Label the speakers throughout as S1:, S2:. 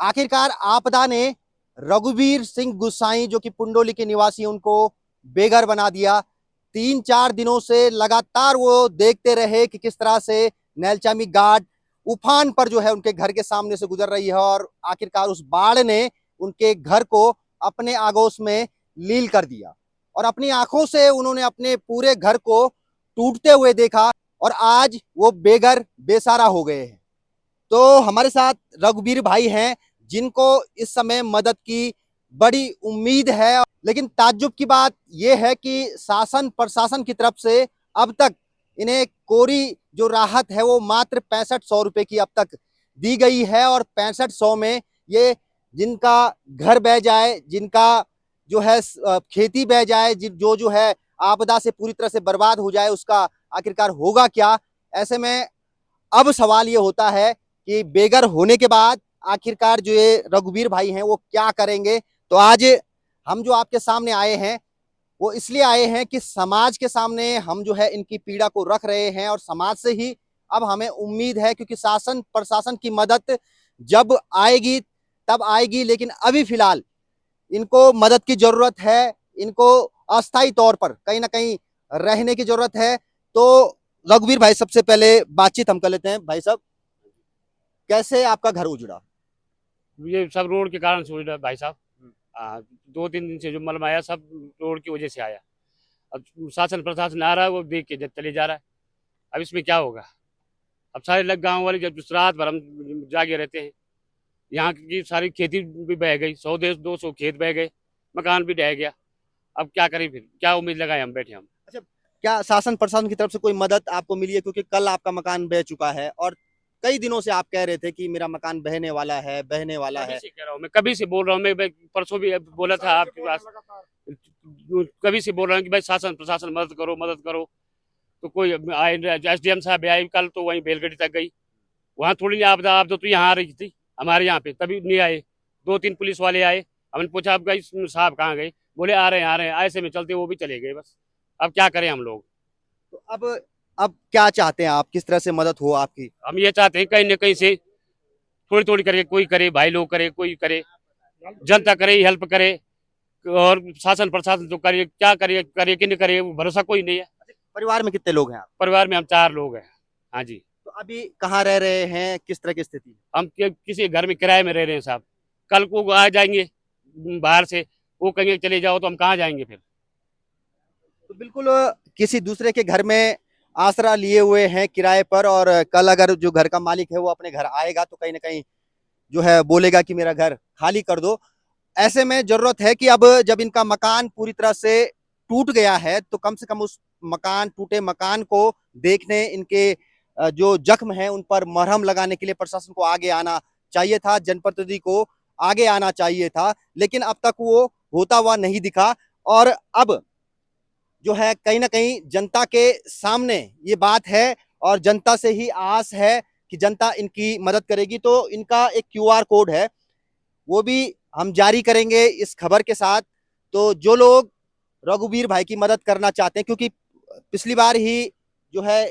S1: आखिरकार आपदा ने रघुवीर सिंह गुसाई जो कि पुंडोली के निवासी उनको बेघर बना दिया। 3-4 दिनों से लगातार वो देखते रहे कि किस तरह से नैलचामी घाट उफान पर जो है उनके घर के सामने से गुजर रही है और आखिरकार उस बाढ़ ने उनके घर को अपने आगोश में लील कर दिया और अपनी आंखों से उन्होंने अपने पूरे घर को टूटते हुए देखा और आज वो बेघर बेसहारा हो गए हैं। तो हमारे साथ रघुवीर भाई हैं जिनको इस समय मदद की बड़ी उम्मीद है, लेकिन ताज्जुब की बात यह है कि शासन प्रशासन की तरफ से अब तक इन्हें कोरी जो राहत है वो मात्र 6500 रुपए की अब तक दी गई है और 6500 में ये जिनका घर बह जाए, जिनका जो है खेती बह जाए, जो है आपदा से पूरी तरह से बर्बाद हो जाए, उसका आखिरकार होगा क्या। ऐसे में अब सवाल ये होता है कि बेघर होने के बाद आखिरकार जो ये रघुवीर भाई हैं वो क्या करेंगे। तो आज हम जो आपके सामने आए हैं वो इसलिए आए हैं कि समाज के सामने हम जो है इनकी पीड़ा को रख रहे हैं और समाज से ही अब हमें उम्मीद है, क्योंकि शासन प्रशासन की मदद जब आएगी तब आएगी, लेकिन अभी फिलहाल इनको मदद की जरूरत है। इनको अस्थायी तौर पर कहीं ना कहीं रहने की जरूरत है। तो रघुवीर भाई, सबसे पहले बातचीत हम कर लेते हैं। भाई साहब, कैसे आपका घर उजड़ा?
S2: ये सब रोड के कारण से हुआ भाई साहब। 2-3 दिन से जो मलबा आया सब रोड की वजह से आया। अब शासन प्रशासन आ रहा है वो देख के जब चले जा रहा है। अब इसमें क्या होगा। अब सारे लग गांव वाले जब रात भर हम जागे रहते हैं। यहाँ की सारी खेती भी बह गई, 100-200 खेत बह गए, मकान भी ढह गया। अब क्या करें, फिर क्या उम्मीद लगाए हम बैठे हम।
S1: अच्छा, क्या शासन प्रशासन की तरफ से कोई मदद आपको मिली है? क्योंकि कल आपका मकान बह चुका है और कई दिनों से आप कह रहे थे कि मेरा मकान बहने वाला है, बहने वाला
S2: कभी
S1: है।
S2: से कह रहा हूँ, मैं कभी से बोल रहा हूँ। मैं परसों भी बोला था आपके पास, कभी से बोल रहा हूँ कि भाई शासन प्रशासन मदद करो मदद करो। तो कोई आए, SDM साहब आए कल, तो वहीं बेलगड़ी तक गई। वहाँ थोड़ी नहीं आपदा, आपदा तो यहाँ आ रही थी हमारे यहाँ पे, तभी नहीं आए। 2-3 पुलिस वाले आए, हमने पूछा आप गई साहब कहाँ गए, बोले आ रहे हैं आ रहे हैं। ऐसे में चलते वो भी चले गए बस। अब क्या करें हम लोग।
S1: तो अब क्या चाहते हैं आप? किस तरह से मदद हो आपकी?
S2: हम ये चाहते हैं कहीं न कहीं से थोड़ी थोड़ी करके कोई करे, भाई लोग करे, कोई करे, जनता करे, हेल्प करे। और शासन प्रशासन तो करे, क्या करे करे कि नहीं करे, भरोसा कोई नहीं है।
S1: परिवार में कितने लोग हैं आप?
S2: परिवार में हम 4 लोग हैं। हाँ जी।
S1: तो अभी कहाँ रह रहे हैं? किस तरह की स्थिति है?
S2: हम किसी घर में किराए में रह रहे हैं साहब। कल को आ जाएंगे बाहर से, वो कहेंगे चले जाओ, तो हम कहाँ जाएंगे फिर।
S1: तो बिल्कुल किसी दूसरे के घर में आसरा लिए हुए हैं किराए पर, और कल अगर जो घर का मालिक है वो अपने घर आएगा तो कहीं ना कहीं जो है बोलेगा कि मेरा घर खाली कर दो। ऐसे में जरूरत है कि अब जब इनका मकान पूरी तरह से टूट गया है तो कम से कम उस मकान, टूटे मकान को देखने, इनके जो जख्म है उन पर मरहम लगाने के लिए प्रशासन को आगे आना चाहिए था, जनप्रतिनिधि को आगे आना चाहिए था, लेकिन अब तक वो होता हुआ नहीं दिखा। और अब जो है कहीं ना कहीं जनता के सामने ये बात है और जनता से ही आस है कि जनता इनकी मदद करेगी। तो इनका एक QR कोड है, वो भी हम जारी करेंगे इस खबर के साथ। तो जो लोग रघुवीर भाई की मदद करना चाहते हैं, क्योंकि पिछली बार ही जो है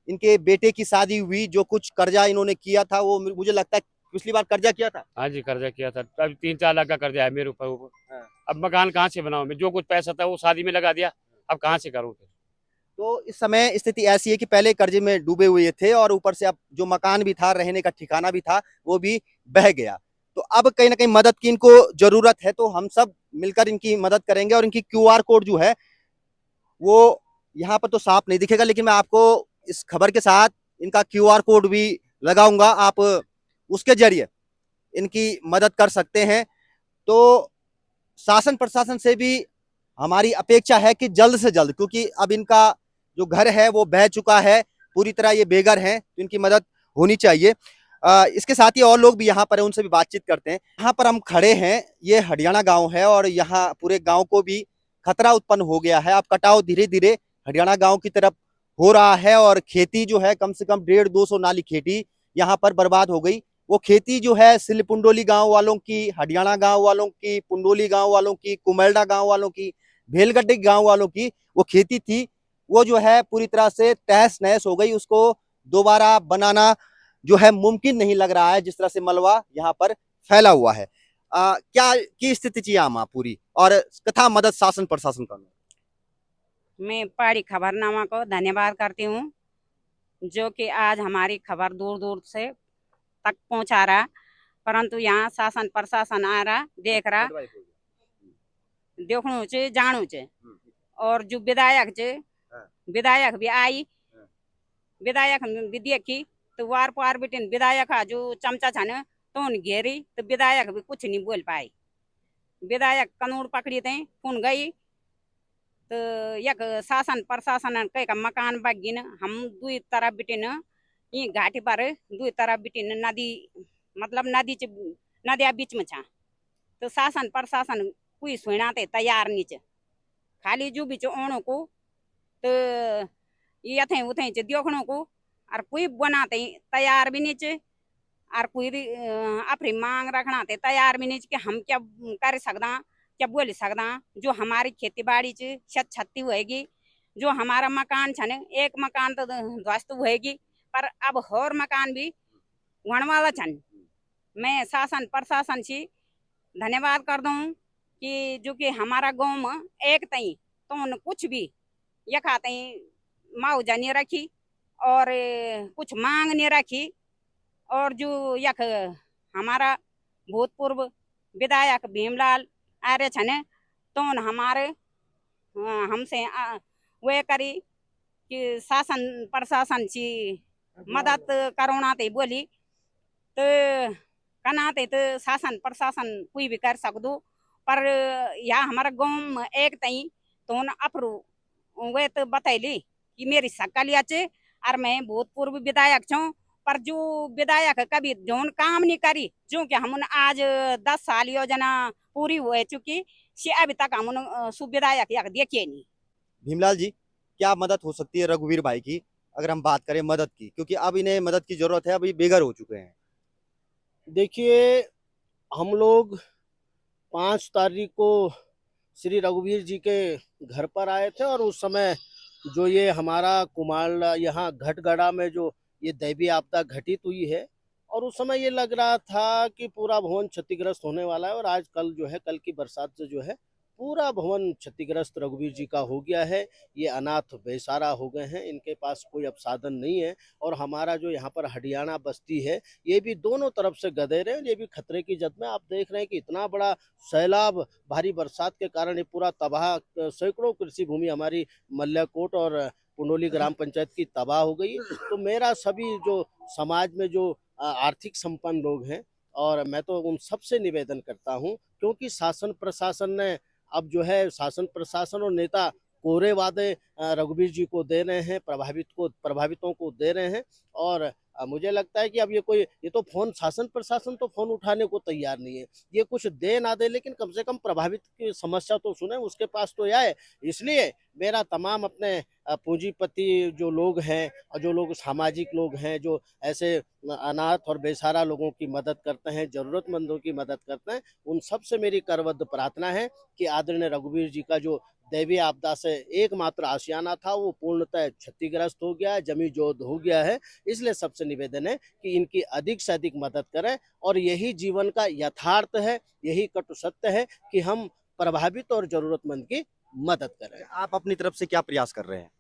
S1: इनके बेटे की शादी हुई, जो कुछ कर्जा इन्होंने किया था वो मुझे लगता है पिछली बार कर्जा किया था।
S2: हाँ जी, कर्जा किया था। अभी 3-4 लाख का कर्जा है मेरे ऊपर।
S1: हाँ।
S2: अब मकान कहाँ से बनाऊं मैं, जो कुछ पैसा था वो शादी में लगा दिया, अब कहाँ से करूँ फिर।
S1: तो इस समय स्थिति ऐसी है कि पहले कर्जे में डूबे हुए थे और ऊपर से अब जो मकान भी था, रहने का ठिकाना भी था, वो भी बह गया। तो अब कहीं ना कहीं मदद की इनको जरूरत है। तो हम सब मिलकर इनकी मदद करेंगे और इनकी QR कोड जो है वो यहाँ पर तो साफ नहीं दिखेगा, लेकिन मैं आपको इस खबर के साथ इनका QR कोड भी लगाऊंगा, आप उसके जरिए इनकी मदद कर सकते हैं। तो शासन प्रशासन से भी हमारी अपेक्षा है कि जल्द से जल्द, क्योंकि अब इनका जो घर है वो बह चुका है, पूरी तरह ये बेघर हैं, तो इनकी मदद होनी चाहिए। इसके साथ ही और लोग भी यहाँ पर हैं, उनसे भी बातचीत करते हैं। यहाँ पर हम खड़े हैं, ये हरियाणा गांव है और यहाँ पूरे गांव को भी खतरा उत्पन्न हो गया है। अब कटाव धीरे धीरे हरियाणा गांव की तरफ हो रहा है और खेती जो है कम से कम 150-200 नाली खेती यहाँ पर बर्बाद हो गई। वो खेती जो है सिलपुंडोली गांव वालों की, हरियाणा गांव वालों की, पुंडोली गांव वालों की, कुमेल्डा गांव वालों की, भेलगड्डे गांव वालों की वो खेती थी, वो जो है पूरी तरह से तहस नहस हो गई। उसको दोबारा बनाना जो है मुमकिन नहीं लग रहा है, जिस तरह से मलबा यहाँ पर फैला हुआ है। क्या की स्थिति चाहिए आमा पूरी और कथा मदद शासन प्रशासन करना।
S3: मैं पहाड़ी खबरनामा को धन्यवाद करती हूँ, जो कि आज हमारी खबर दूर दूर से तक पहुँचा रहा, परंतु यहाँ शासन प्रशासन आ रहा, देख रहा, देखणु चे जाणु चे। और जो विधायक चे, विधायक भी आई, विधायक भी देखी, तो वार पार बिटिन विधायक जो चमचा छन तो उन घेरी, तो विधायक भी कुछ नहीं बोल पाई। विधायक कनूड़ पकड़ी थे, पुन गई, तो यक शासन प्रशासन कई का मकान बगिन हम दुई तरफ बिटिन ये घाटी पर दुई तरफ बिटिन नदी, मतलब नदिया बीच में छा, तो शासन प्रशासन कोई सुनाते तैयार नहीं च। खाली जो बीच ओणो को तो यथे उथे च देखणो को, और कोई बनाते तैयार भी नहीं च, और कोई अपनी मांग रखना ते तैयार भी नहीं च कि हम क्या कर सकदा, क्या बोल सकदा। जो हमारी खेती बाड़ी च क्षति होएगी, जो हमारा मकान छन एक मकान तो ध्वस्त होएगी, पर अब और मकान भी होने वाला छन। मैं शासन प्रशासन से धन्यवाद कर दूं कि जो कि हमारा गांव में एक तई तो कुछ भी यखा तई मुआवजा नहीं रखी और कुछ मांग नहीं रखी। और जो यख हमारा भूतपूर्व विधायक भीमलाल आर्य छने तो हमारे हमसे वे करी कि शासन प्रशासन की मदद करोना ते बोली, तो कनाते तो शासन प्रशासन कोई भी कर सकदो, पर यहाँ हमारा गांव में एक तई तो अफरू वे तो बतैली कि मेरी सकल चे और मैं भूतपूर्व विधायक छूं, पर जो विधायक कभी जोन काम नहीं करी, जो कि हम आज 10 साल योजना पूरी हो चुकी से अभी तक हम सुविधायक देखिए नहीं।
S1: भीमलाल जी, क्या मदद हो सकती है रघुवीर भाई की, अगर हम बात करें मदद की, क्योंकि अब इन्हें मदद की जरूरत है, अभी बेघर हो चुके हैं।
S4: देखिए, हम लोग 5 तारीख को श्री रघुवीर जी के घर पर आए थे और उस समय जो ये हमारा कुमार यहाँ घटगढ़ा में जो ये दैवीय आपदा घटित हुई है, और उस समय ये लग रहा था कि पूरा भवन क्षतिग्रस्त होने वाला है, और आज कल जो है कल की बरसात से जो है पूरा भवन क्षतिग्रस्त रघुवीर जी का हो गया है। ये अनाथ बेसहारा हो गए हैं, इनके पास कोई अब साधन नहीं है। और हमारा जो यहाँ पर हरियाणा बस्ती है, ये भी दोनों तरफ से गधेर है, ये भी खतरे की जद में। आप देख रहे हैं कि इतना बड़ा सैलाब भारी बरसात के कारण ये पूरा तबाह, सैकड़ों कृषि भूमि हमारी मल्याकोट और पुंडोली ग्राम पंचायत की तबाह हो गई। तो मेरा सभी जो समाज में जो आर्थिक संपन्न लोग हैं, और मैं तो उन सबसे निवेदन करता हूं, क्योंकि शासन प्रशासन ने अब जो है शासन प्रशासन और नेता कोरे वादे रघुवीर जी को दे रहे हैं, प्रभावितों को दे रहे हैं। और मुझे लगता है कि अब ये तो फोन, शासन प्रशासन तो फोन उठाने को तैयार नहीं है। ये कुछ दे ना दे, लेकिन कम से कम प्रभावित की समस्या तो सुने, उसके पास तो आए। इसलिए मेरा तमाम अपने पूंजीपति जो लोग हैं और जो लोग सामाजिक लोग हैं, जो ऐसे अनाथ और बेसहारा लोगों की मदद करते हैं, जरूरतमंदों की मदद करते हैं, उन सब से मेरी करबद्ध प्रार्थना है कि आदरणीय रघुवीर जी का जो दैवीय आपदा से एकमात्र आशियाना था वो पूर्णतः क्षतिग्रस्त हो गया है, जमी जोद हो गया है। इसलिए सबसे निवेदन है कि इनकी अधिक से अधिक मदद करें, और यही जीवन का यथार्थ है, यही कटु सत्य है कि हम प्रभावित और जरूरतमंद की मदद करें।
S1: आप अपनी तरफ से क्या प्रयास कर रहे हैं?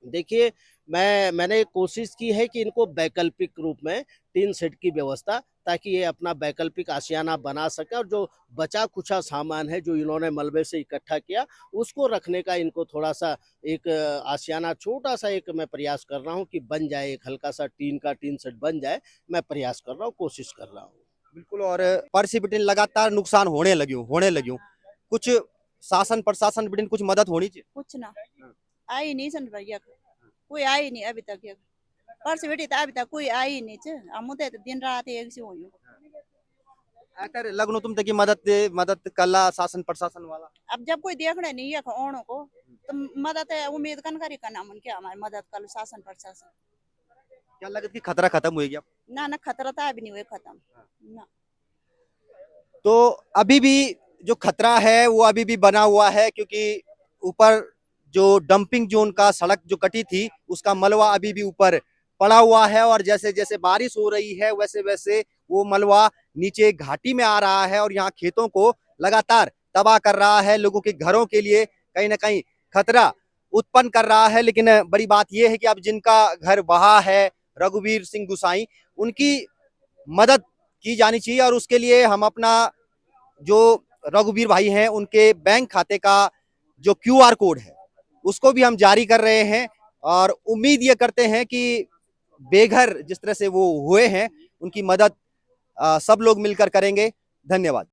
S4: देखिए, मैंने कोशिश की है कि इनको वैकल्पिक रूप में टीन शेड की व्यवस्था, ताकि ये अपना वैकल्पिक आशियाना बना सके, और जो बचा कुचा सामान है जो इन्होंने मलबे से इकट्ठा किया, उसको रखने का इनको थोड़ा सा एक आशियाना छोटा सा एक मैं प्रयास कर रहा हूँ कि बन जाए, एक हल्का सा टीन शेड बन जाए। मैं प्रयास कर रहा हूँ, कोशिश कर रहा हूँ।
S1: बिल्कुल। और परसी बिटिन लगातार नुकसान होने लग्यूं, कुछ शासन प्रशासन बिटिन कुछ मदद होनी चाहिए।
S5: कुछ ना आई नहीं सन भैया, कोई आई नहीं अभी तक। परस बेटी तो अभी तक कोई आई नहीं च, हम तो दिन रात एक से हुई।
S1: अगर लगनो तुम तक मदद कला शासन प्रशासन वाला,
S5: अब जब कोई देखने नहीं है ओणों को, तो मदद उम्मीद कन करी करना मन क्या हमारी मदद कर शासन प्रशासन।
S1: क्या लगत कि खतरा खत्म हो गया?
S5: ना खतरा था अभी नहीं हुए खत्म ना।
S1: तो अभी भी जो खतरा है वो अभी भी बना हुआ है, क्योंकि ऊपर जो डंपिंग जोन का सड़क जो कटी थी उसका मलबा अभी भी ऊपर पड़ा हुआ है, और जैसे जैसे बारिश हो रही है वैसे वैसे वो मलबा नीचे घाटी में आ रहा है और यहाँ खेतों को लगातार तबाह कर रहा है, लोगों के घरों के लिए कहीं ना कहीं खतरा उत्पन्न कर रहा है। लेकिन बड़ी बात यह है कि अब जिनका घर बहा है, रघुवीर सिंह गुसाई, उनकी मदद की जानी चाहिए और उसके लिए हम अपना जो रघुवीर भाई हैं उनके बैंक खाते का जो QR कोड है उसको भी हम जारी कर रहे हैं और उम्मीद ये करते हैं कि बेघर जिस तरह से वो हुए हैं उनकी मदद सब लोग मिलकर करेंगे। धन्यवाद।